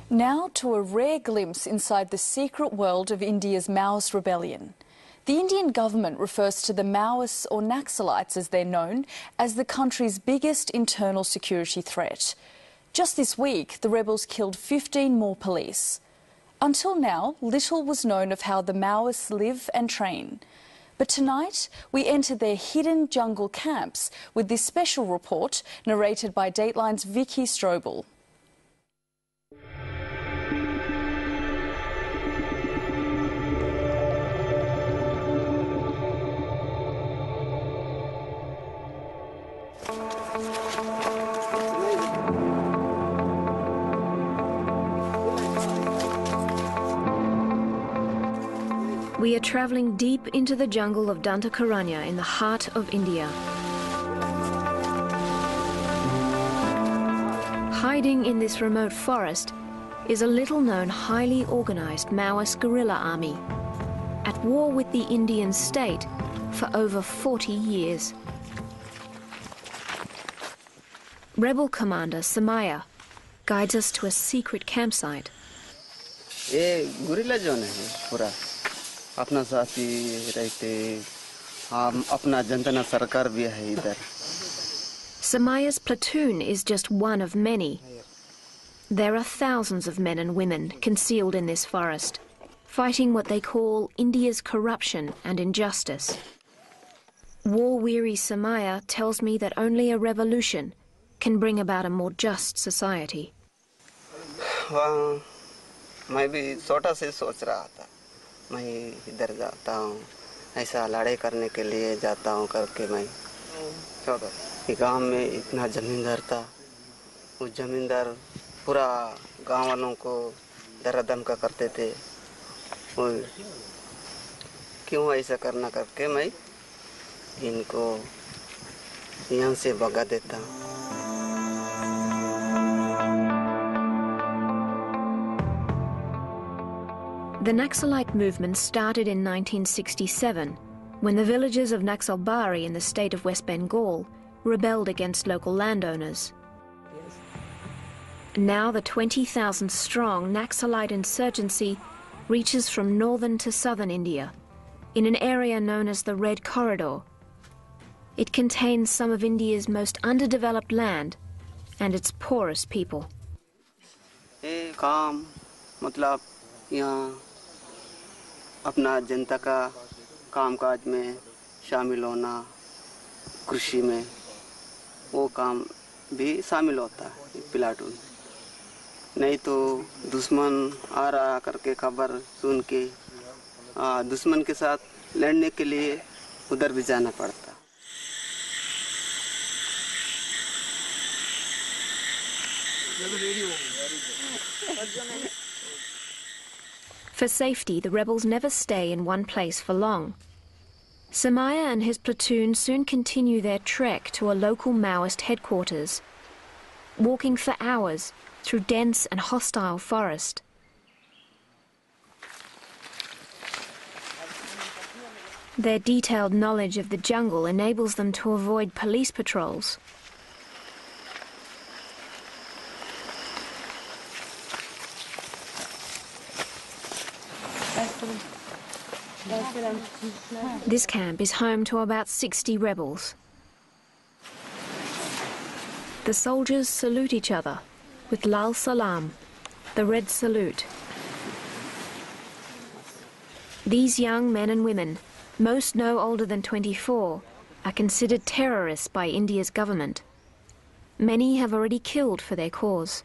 Now to a rare glimpse inside the secret world of India's Maoist rebellion. The Indian government refers to the Maoists, or Naxalites as they're known, as the country's biggest internal security threat. Just this week, the rebels killed 15 more police. Until now, little was known of how the Maoists live and train. But tonight, we enter their hidden jungle camps with this special report narrated by Dateline's Vicky Strobel. We are travelling deep into the jungle of Dantakaranya in the heart of India. Hiding in this remote forest is a little-known, highly organised Maoist guerrilla army, at war with the Indian state for over 40 years. Rebel commander Samaya guides us to a secret campsite. Guerrilla zone है पूरा अपना साथी रहते हम अपना जनता सरकार भी है इधर. Samaya's platoon is just one of many. There are thousands of men and women concealed in this forest, fighting what they call India's corruption and injustice. War-weary Samaya tells me that only a revolution can bring about a more just society. मैं भी छोटा से सोच रहा था मैं इधर जाता हूँ ऐसा लड़ाई करने के लिए जाता हूँ करके मैं छोटा गांव में इतना जमींदार था उस जमींदार पूरा गांव वालों को दरादम का करते थे और क्यों ऐसा करना करके मैं इनको यहाँ से भगा देता हूँ. The Naxalite movement started in 1967 when the villagers of Naxalbari in the state of West Bengal rebelled against local landowners. Now the 20,000-strong Naxalite insurgency reaches from northern to southern India in an area known as the Red Corridor. It contains some of India's most underdeveloped land and its poorest people. अपना जनता का कामकाज में शामिल होना कृषि में वो काम भी शामिल होता है प्लाटून नहीं तो दुश्मन आ रहा करके खबर सुन के दुश्मन के साथ लड़ने के लिए उधर भी जाना पड़ता. For safety, the rebels never stay in one place for long. Samaya and his platoon soon continue their trek to a local Maoist headquarters, walking for hours through dense and hostile forest. Their detailed knowledge of the jungle enables them to avoid police patrols. This camp is home to about 60 rebels. The soldiers salute each other with Lal Salam, the red salute. These young men and women, most no older than 24, are considered terrorists by India's government. Many have already killed for their cause.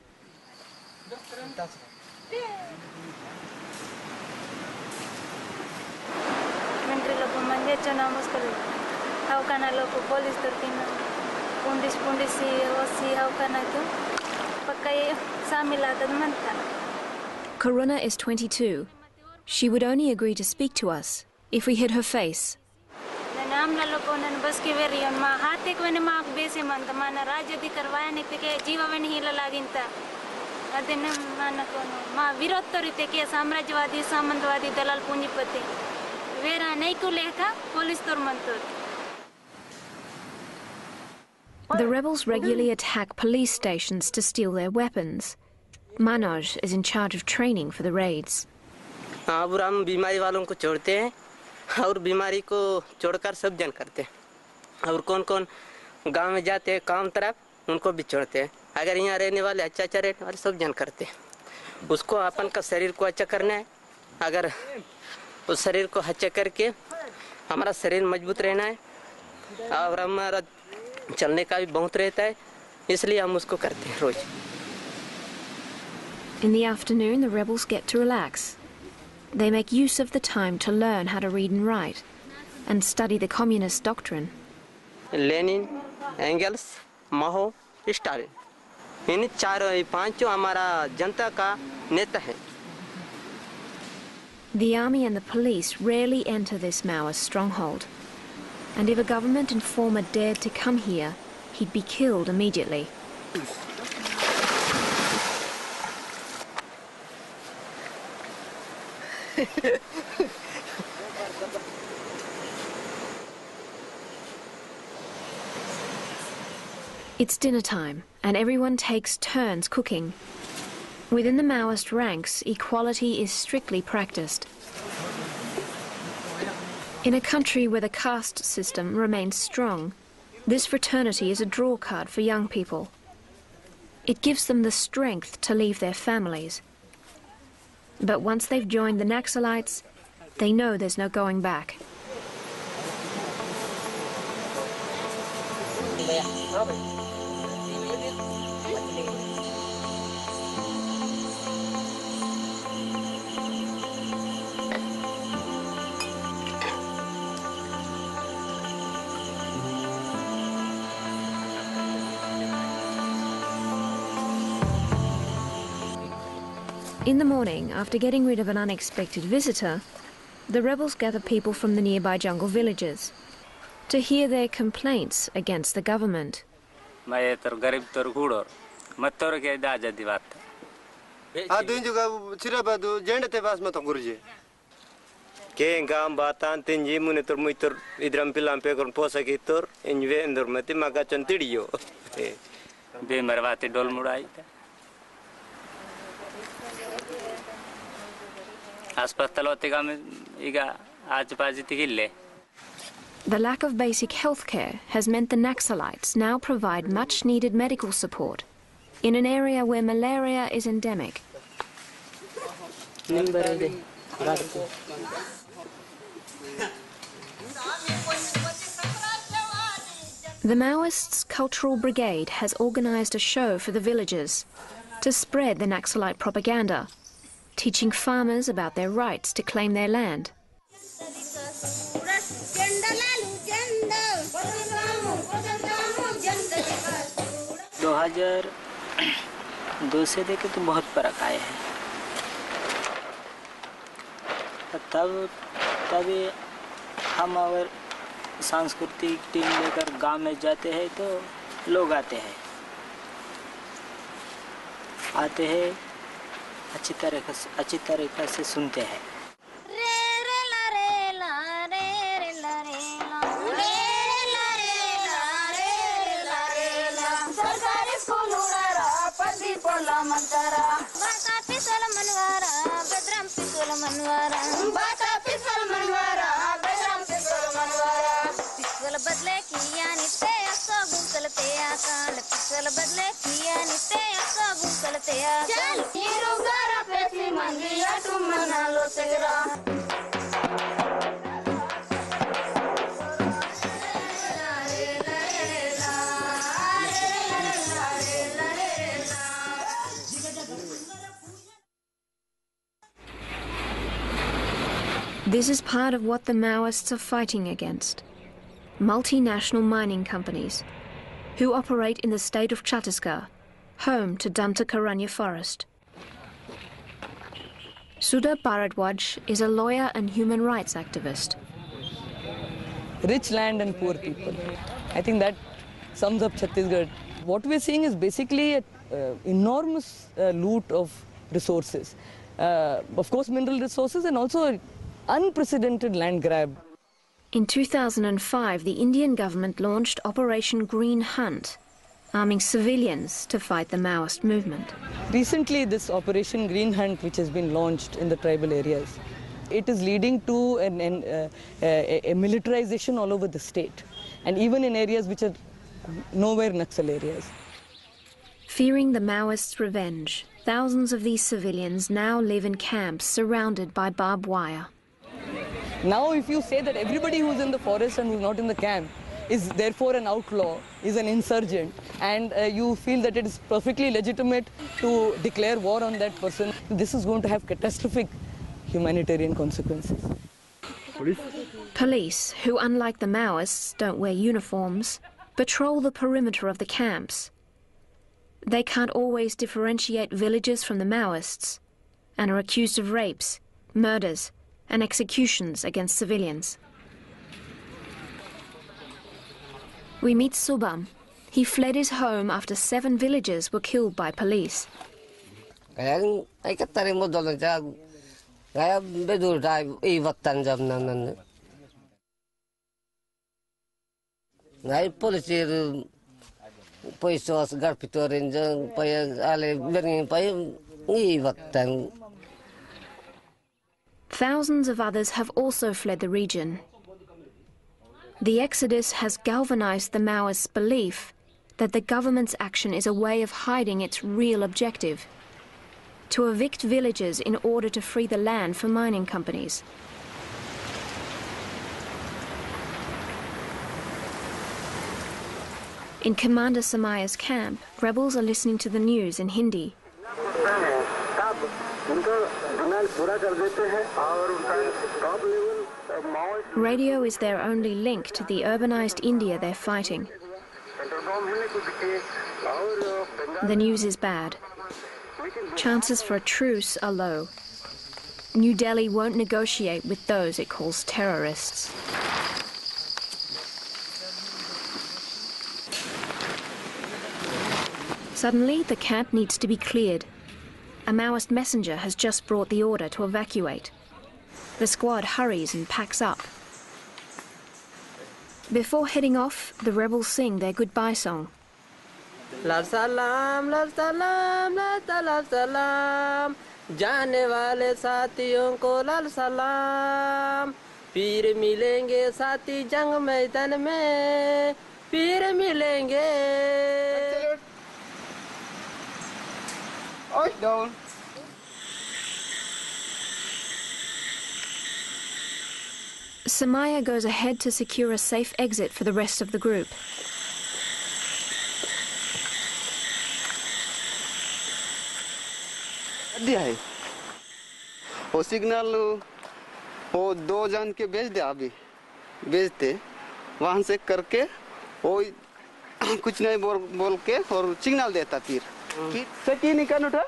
Karuna is 22. She would only agree to speak to us if we hid her face. The rebels regularly attack police stations to steal their weapons. Manoj is in charge of training for the raids. अब हम बीमारी वालों को छोड़ते हैं और बीमारी को छोड़कर सब जन करते हैं और कौन-कौन गांव में जाते हैं काम तरफ उनको भी छोड़ते हैं अगर यहाँ रहने वाले अच्छा रहने वाले सब जन करते हैं उसको अपन का शरीर को अच्छा करना है अगर उस शरीर को अच्छा करके हमारा शरीर मजबूत रहना है और हमारा चलने का भी बहुत रहता है इसलिए हम उसको करते हैं रोज. In the afternoon, the rebels get to relax. They make use of the time to learn how to read and write and study the communist doctrine. Lenin, Engels, Mao, Stalin इन चारों पांचों हमारा जनता का नेता है. The army and the police rarely enter this Maoist stronghold. And if a government informer dared to come here, he'd be killed immediately. It's dinner time, and everyone takes turns cooking. Within the Maoist ranks, equality is strictly practiced. In a country where the caste system remains strong, this fraternity is a draw card for young people. It gives them the strength to leave their families. But once they've joined the Naxalites, they know there's no going back. In the morning, after getting rid of an unexpected visitor, the rebels gather people from the nearby jungle villages to hear their complaints against the government. The lack of basic health care has meant the Naxalites now provide much-needed medical support in an area where malaria is endemic. The Maoists' cultural brigade has organized a show for the villagers to spread the Naxalite propaganda, teaching farmers about their rights to claim their land. से देखे तो बहुत फर्क आए हैं तभी हम अगर सांस्कृतिक टीम लेकर गांव में जाते हैं तो लोग आते हैं अच्छी तरीके से सुनते हैं This is part of what the Maoists are fighting against. Multinational mining companies who operate in the state of Chhattisgarh, home to Dantakaranya forest. Sudha Bharadwaj is a lawyer and human rights activist. Rich land and poor people. I think that sums up Chhattisgarh. What we're seeing is basically an enormous loot of resources. Of course, mineral resources and also an unprecedented land grab. In 2005, the Indian government launched Operation Green Hunt, arming civilians to fight the Maoist movement. Recently, this Operation Green Hunt, which has been launched in the tribal areas, it is leading to a militarization all over the state, and even in areas which are nowhere Naxal areas. Fearing the Maoists' revenge, thousands of these civilians now live in camps surrounded by barbed wire. Now, if you say that everybody who's in the forest and who's not in the camp is therefore an outlaw, is an insurgent, and you feel that it is perfectly legitimate to declare war on that person, this is going to have catastrophic humanitarian consequences. Police, who unlike the Maoists don't wear uniforms, patrol the perimeter of the camps. They can't always differentiate villagers from the Maoists and are accused of rapes, murders and executions against civilians. We meet Subham. He fled his home after 7 villagers were killed by police. Thousands of others have also fled the region. The exodus has galvanized the Maoists' belief that the government's action is a way of hiding its real objective: to evict villagers in order to free the land for mining companies. In Commander Samaya's camp, rebels are listening to the news in Hindi. Radio is their only link to the urbanized India they're fighting. The news is bad. Chances for a truce are low. New Delhi won't negotiate with those it calls terrorists. Suddenly, the camp needs to be cleared. A Maoist messenger has just brought the order to evacuate. The squad hurries and packs up. Before heading off, the rebels sing their goodbye song. Lal salam, lal salam, lal salam, जाने वाले साथियों को लाल सलाम, फिर मिलेंगे साथी जंग मैदान में, फिर मिलेंगे. Down. Samaya goes ahead to secure a safe exit for the rest of the group. वो सिग्नल वो 2 जन के भेज दे, अभी भेजते वहां से करके वो कुछ नहीं बोल के और सिग्नल देता फिर सकी नहीं कर उठा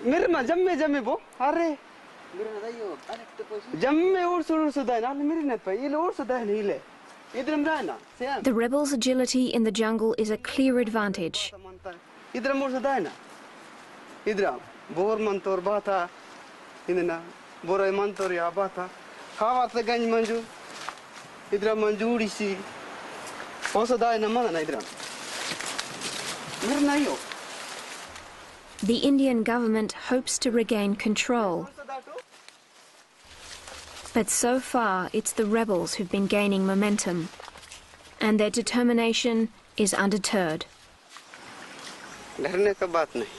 मेरे में जम्मे वो अरे जम्मे उड़ सुधा ना मेरे ने पे ये उड़ सुधा नहीं ले इधर में रहना. The rebels' agility in the jungle is a clear advantage. इधर उड़ सुधा है ना इधर बोर मंतोर बाता इधर बोरे मंतोर या बाता खावा से गंज मंजू इधर मंजूरी सी वो सुधा है ना मना इधर मेरे नहीं हो. The Indian government hopes to regain control. But so far, it's the rebels who've been gaining momentum, and their determination is undeterred. डरने का बात नहीं,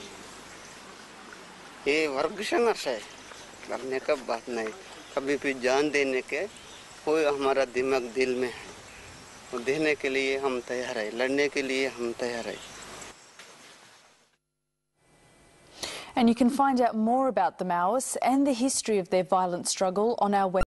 ये वर्ग संघर्ष है, डरने का बात नहीं. कभी भी जान देने के कोई हमारा दिमाग दिल में है, वो देने के लिए हम तैयार हैं, लड़ने के लिए हम तैयार हैं. And you can find out more about the Maoists and the history of their violent struggle on our website.